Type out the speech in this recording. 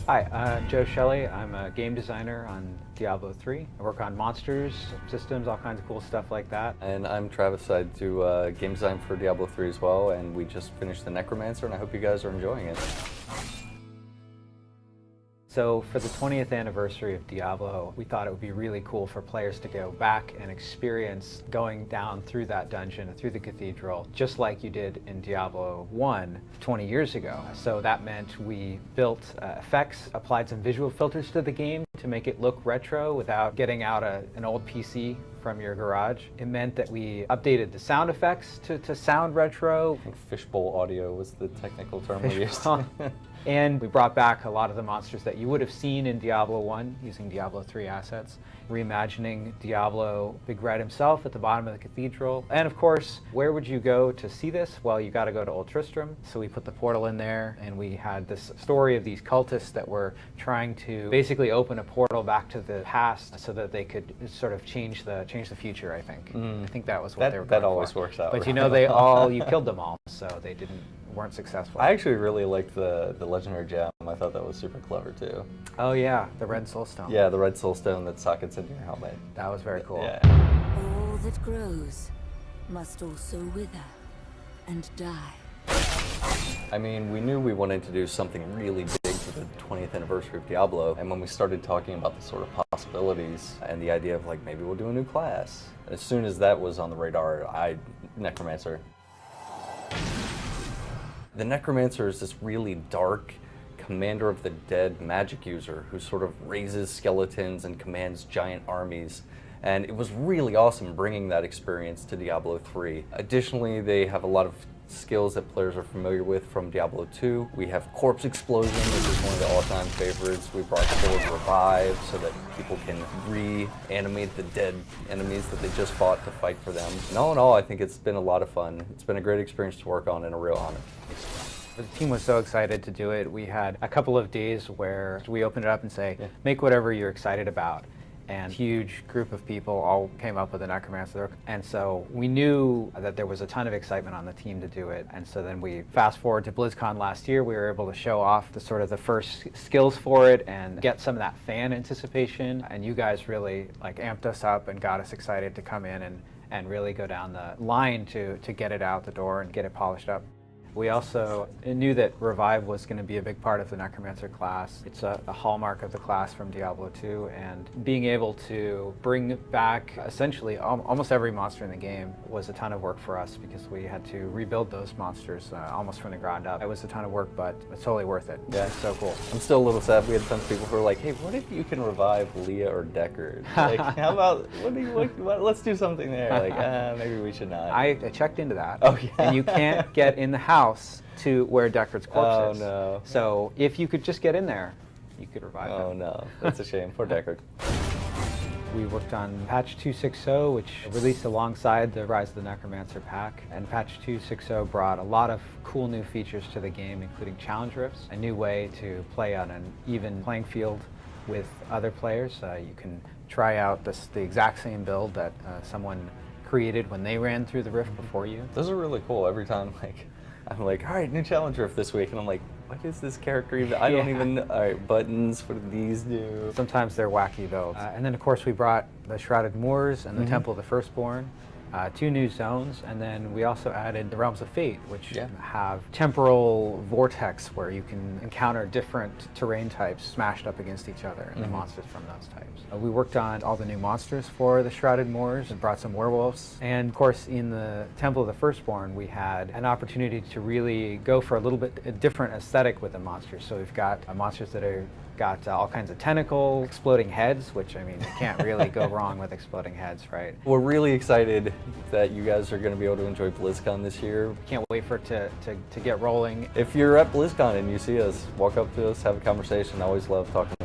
Hi, I'm Joe Shelley. I'm a game designer on Diablo 3. I work on monsters, systems, all kinds of cool stuff like that. And I'm Travis. I do game design for Diablo 3 as well, and we just finished the Necromancer, and I hope you guys are enjoying it. So for the 20th anniversary of Diablo, we thought it would be really cool for players to go back and experience going down through that dungeon, through the cathedral, just like you did in Diablo 1 20 years ago. So that meant we built effects, applied some visual filters to the game to make it look retro without getting out an old PC from your garage. It meant that we updated the sound effects to sound retro. I think fishbowl audio was the technical term we used. And we brought back a lot of the monsters that you would have seen in Diablo 1 using Diablo 3 assets, reimagining Diablo Big Red himself at the bottom of the cathedral. And of course, where would you go to see this? Well, you got to go to Old Tristram. So we put the portal in there, and we had this story of these cultists that were trying to basically open a portal back to the past so that they could sort of change the future, I think. I think that was what they were going for. That always works out. But right? you know, you killed them all, so they weren't successful. I actually really liked the legendary gem. I thought that was super clever too. Oh yeah, the red soulstone. Yeah, the red soulstone that sockets into your helmet. That was very cool. Yeah. All that grows must also wither and die. I mean, we knew we wanted to do something really big for the 20th anniversary of Diablo, and when we started talking about the sort of possibilities and the idea of like maybe we'll do a new class, as soon as that was on the radar, Necromancer. The Necromancer is this really dark commander of the dead magic user who sort of raises skeletons and commands giant armies. And it was really awesome bringing that experience to Diablo 3. Additionally, they have a lot of skills that players are familiar with from Diablo 2. We have Corpse Explosion, which is one of the all-time favorites. We brought forward Revive so that people can reanimate the dead enemies that they just fought to fight for them. And all in all, I think it's been a lot of fun. It's been a great experience to work on and a real honor. The team was so excited to do it. We had a couple of days where we opened it up and say, make whatever you're excited about. And a huge group of people all came up with a Necromancer. And so we knew that there was a ton of excitement on the team to do it. And so then we fast forward to BlizzCon last year, we were able to show off the first skills for it and get some of that fan anticipation. And you guys really amped us up and got us excited to come in and really go down the line to get it out the door and get it polished up. We also knew that Revive was going to be a big part of the Necromancer class. It's a hallmark of the class from Diablo 2, and being able to bring back essentially almost every monster in the game was a ton of work for us because we had to rebuild those monsters almost from the ground up. It was a ton of work, but it's totally worth it. Yeah, it's so cool. I'm still a little sad. We had a ton of people who were like, hey, what if you can revive Leah or Deckard? Like, how about, let's do something there. Like, maybe we should not. I checked into that. Oh, yeah. And you can't get in the house to where Deckard's corpse is. Oh, no. So if you could just get in there, you could revive him. Oh, no. That's a shame. Poor Deckard. We worked on patch 2.6.0, which released alongside the Rise of the Necromancer pack. And patch 2.6.0 brought a lot of cool new features to the game, including challenge rifts, a new way to play on an even playing field with other players. You can try out the exact same build that someone created when they ran through the rift before you. Those are really cool. Every time, I'm like, all right, new challenge rift this week, and I'm like, what is this character even? I don't even know. All right, buttons, what do these do? Sometimes they're wacky builds. And then of course we brought the Shrouded Moors and the Temple of the Firstborn, 2 new zones, and then we also added the Realms of Fate, which have temporal vortex where you can encounter different terrain types smashed up against each other and the monsters from those types. We worked on all the new monsters for the Shrouded Moors and brought some werewolves. And of course in the Temple of the Firstborn we had an opportunity to really go for a little bit a different aesthetic with the monsters. So we've got monsters that are got all kinds of tentacles, exploding heads, which, I mean, you can't really go wrong with exploding heads, right? We're really excited that you guys are going to be able to enjoy BlizzCon this year. Can't wait for it to get rolling. If you're at BlizzCon and you see us, walk up to us, have a conversation. I always love talking